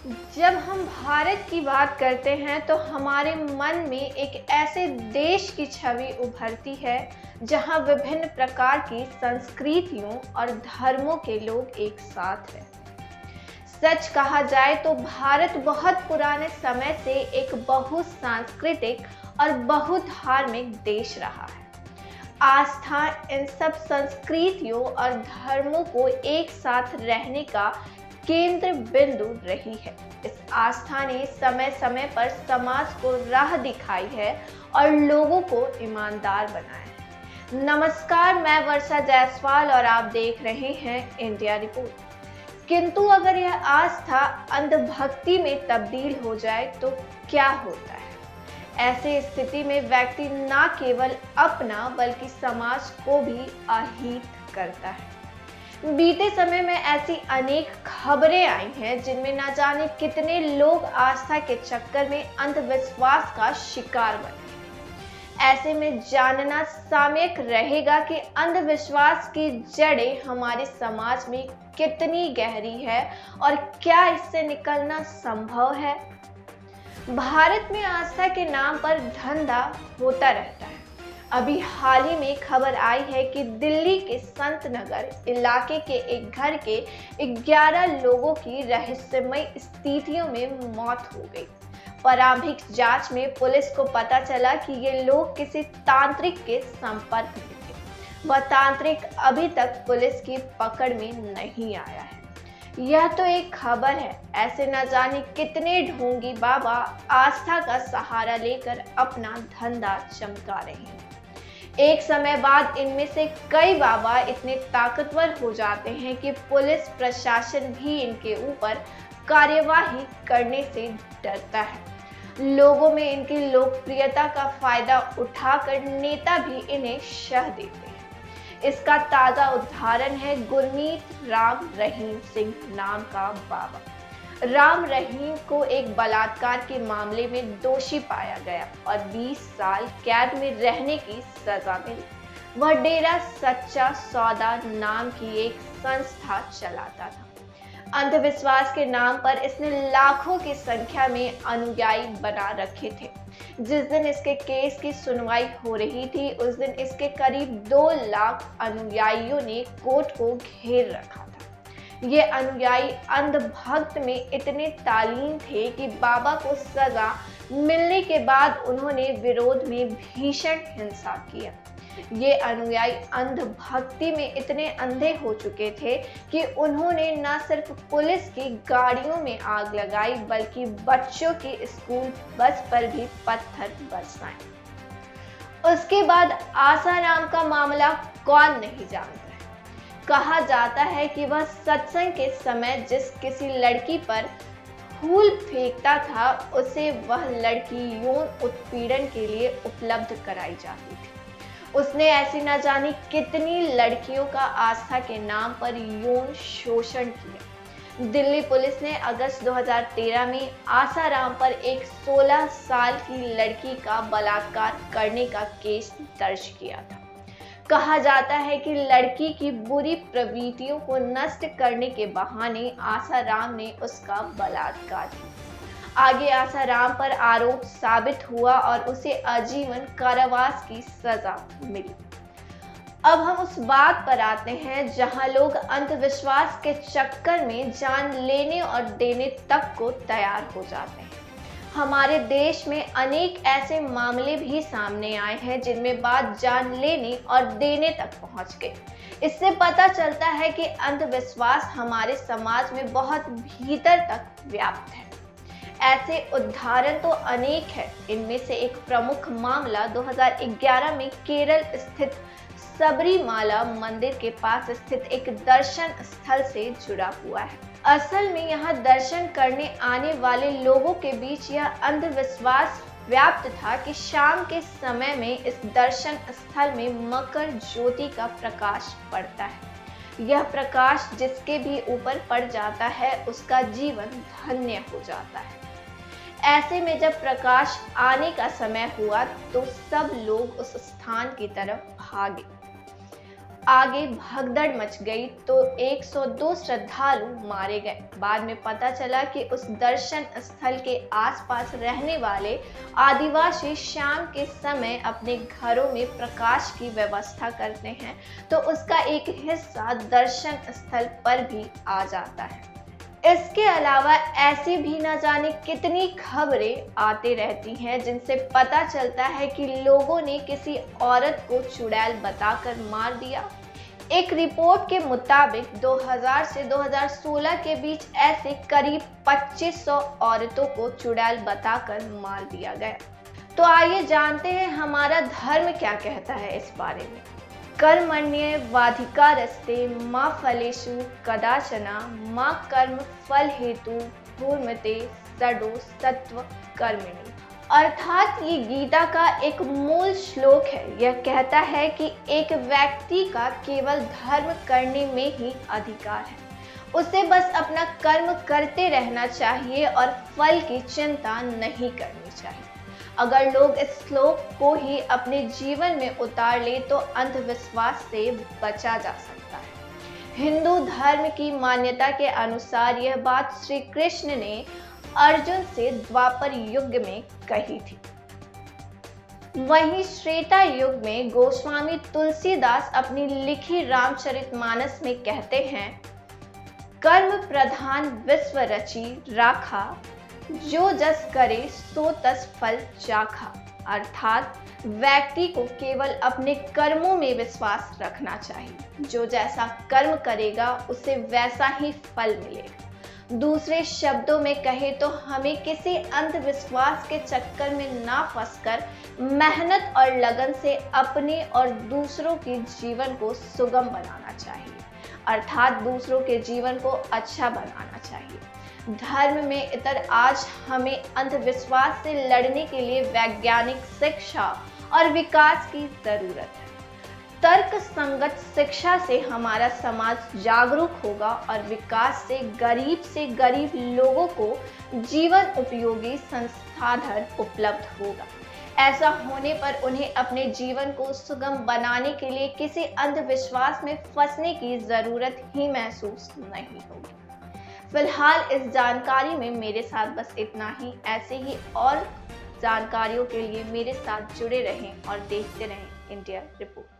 जब हम भारत की बात करते हैं तो हमारे मन में एक ऐसे देश की छवि उभरती है जहां विभिन्न प्रकार की संस्कृतियों और धर्मों के लोग एक साथ हैं। सच कहा जाए तो भारत बहुत पुराने समय से एक बहुसांस्कृतिक और बहुधार्मिक देश रहा है। आस्था इन सब संस्कृतियों और धर्मों को एक साथ रहने का केंद्र बिंदु रही है। इस आस्था ने समय समय पर समाज को राह दिखाई है और लोगों को ईमानदार बनाया। नमस्कार, मैं वर्षा जायसवाल और आप देख रहे हैं इंडिया रिपोर्ट। किंतु अगर यह आस्था अंधभक्ति में तब्दील हो जाए तो क्या होता है? ऐसे स्थिति में व्यक्ति न केवल अपना बल्कि समाज को भी अहित करता है। बीते समय में ऐसी अनेक खबरें आई हैं जिनमें न जाने कितने लोग आस्था के चक्कर में अंधविश्वास का शिकार बने। ऐसे में जानना सामयिक रहेगा कि अंधविश्वास की जड़ें हमारे समाज में कितनी गहरी है और क्या इससे निकलना संभव है। भारत में आस्था के नाम पर धंधा होता रहता है। अभी हाल ही में खबर आई है कि दिल्ली के संत नगर इलाके के एक घर के 11 लोगों की रहस्यमय स्थितियों में मौत हो गई। प्रारंभिक जांच में पुलिस को पता चला कि ये लोग किसी तांत्रिक के संपर्क में थे। वह तांत्रिक अभी तक पुलिस की पकड़ में नहीं आया है। यह तो एक खबर है, ऐसे न जाने कितने ढोंगी बाबा आस्था का सहारा लेकर अपना धंधा चमका रहे हैं। एक समय बाद इनमें से कई बाबा इतने ताकतवर हो जाते हैं कि पुलिस प्रशासन भी इनके ऊपर कार्यवाही करने से डरता है। लोगों में इनकी लोकप्रियता का फायदा उठाकर नेता भी इन्हें शह देते हैं। इसका ताजा उदाहरण है गुरमीत राम रहीम सिंह नाम का बाबा। राम रहीम को एक बलात्कार के मामले में दोषी पाया गया और 20 साल कैद में रहने की सजा मिली। वह डेरा सच्चा सौदा नाम की एक संस्था चलाता था। अंधविश्वास के नाम पर इसने लाखों की संख्या में अनुयायी बना रखे थे। जिस दिन इसके केस की सुनवाई हो रही थी उस दिन इसके करीब 2 लाख अनुयायियों ने कोर्ट को घेर रखा था। ये अनुयायी अंधभक्त में इतने तालीन थे कि बाबा को सजा मिलने के बाद उन्होंने विरोध में भीषण हिंसा किया। ये अनुयायी अंधभक्ति में इतने अंधे हो चुके थे कि उन्होंने न सिर्फ पुलिस की गाड़ियों में आग लगाई बल्कि बच्चों की स्कूल बस पर भी पत्थर बरसाए। उसके बाद आसाराम का मामला कौन नहीं जानता है। कहा जाता है कि वह सत्संग के समय जिस किसी लड़की पर फूल फेंकता था उसे वह लड़की यौन उत्पीड़न के लिए उपलब्ध कराई जाती थी। उसने ऐसी न जानी कितनी लड़कियों का आस्था के नाम पर यौन शोषण किया। दिल्ली पुलिस ने अगस्त 2013 में आसाराम पर एक 16 साल की लड़की का बलात्कार करने का केस दर्ज किया था। कहा जाता है कि लड़की की बुरी प्रवृत्तियों को नष्ट करने के बहाने आसाराम ने उसका बलात्कार किया। आगे आसाराम पर आरोप साबित हुआ और उसे आजीवन कारावास की सजा मिली। अब हम उस बात पर आते हैं जहां लोग अंधविश्वास के चक्कर में जान लेने और देने तक को तैयार हो जाते हैं। हमारे देश में अनेक ऐसे मामले भी सामने आए हैं जिनमें बात जान लेने और देने तक पहुंच गई। इससे पता चलता है कि अंधविश्वास हमारे समाज में बहुत भीतर तक व्याप्त है। ऐसे उदाहरण तो अनेक है। इनमें से एक प्रमुख मामला 2011 में केरल स्थित सबरीमाला मंदिर के पास स्थित एक दर्शन स्थल से जुड़ा हुआ है। असल में यहाँ दर्शन करने आने वाले लोगों के बीच यह अंधविश्वास व्याप्त था कि शाम के समय में इस दर्शन स्थल में मकर ज्योति का प्रकाश पड़ता है। यह प्रकाश जिसके भी ऊपर पड़ जाता है उसका जीवन धन्य हो जाता है। ऐसे में जब प्रकाश आने का समय हुआ तो सब लोग उस स्थान की तरफ भागे। आगे भगदड़ मच गई तो 102 श्रद्धालु मारे गए। बाद में पता चला कि उस दर्शन स्थल के आसपास रहने वाले आदिवासी शाम के समय अपने घरों में प्रकाश की व्यवस्था करते हैं, तो उसका एक हिस्सा दर्शन स्थल पर भी आ जाता है। इसके अलावा ऐसी भी न जाने कितनी खबरें आती रहती हैं जिनसे पता चलता है कि लोगों ने किसी औरत को चुड़ैल बताकर मार दिया। एक रिपोर्ट के मुताबिक 2000 से 2016 के बीच ऐसे करीब 2500 औरतों को चुड़ैल बताकर मार दिया गया। तो आइए जानते हैं हमारा धर्म क्या कहता है इस बारे में। कर्मण्येवाधिकारस्ते मा फलेषु कदाचन मा कर्म फल हेतु भूर्मते षडो सत्व कर्मिणी। अर्थात ये गीता का एक मूल श्लोक है। यह कहता है कि एक व्यक्ति का केवल धर्म करने में ही अधिकार है। उसे बस अपना कर्म करते रहना चाहिए और फल की चिंता नहीं करनी चाहिए। अगर लोग इस श्लोक को ही अपने जीवन में उतार ले तो अंधविश्वास से बचा जा सकता है। हिंदू धर्म की मान्यता के अनुसार यह बात श्री कृष्ण ने अर्जुन से द्वापर युग में कही थी। वहीं त्रेता युग में गोस्वामी तुलसीदास अपनी लिखी रामचरितमानस में कहते हैं, कर्म प्रधान विश्व रची राखा, जो जस करे सो तस फल चाखा। अर्थात व्यक्ति को केवल अपने कर्मों में विश्वास रखना चाहिए। जो जैसा कर्म करेगा उसे वैसा ही फल मिलेगा। दूसरे शब्दों में कहे तो हमें किसी अंधविश्वास के चक्कर में ना फंसकर मेहनत और लगन से अपने और दूसरों के जीवन को सुगम बनाना चाहिए। अर्थात दूसरों के जीवन को अच्छा बनाना चाहिए। धर्म में इतर आज हमें अंधविश्वास से लड़ने के लिए वैज्ञानिक शिक्षा और विकास की जरूरत है। तर्क संगत शिक्षा से हमारा समाज जागरूक होगा और विकास से गरीब लोगों को जीवन उपयोगी संसाधन उपलब्ध होगा। ऐसा होने पर उन्हें अपने जीवन को सुगम बनाने के लिए किसी अंधविश्वास में फंसने की जरूरत ही महसूस नहीं होगी। फिलहाल इस जानकारी में मेरे साथ बस इतना ही। ऐसे ही और जानकारियों के लिए मेरे साथ जुड़े रहें और देखते रहें इंडिया रिपोर्ट।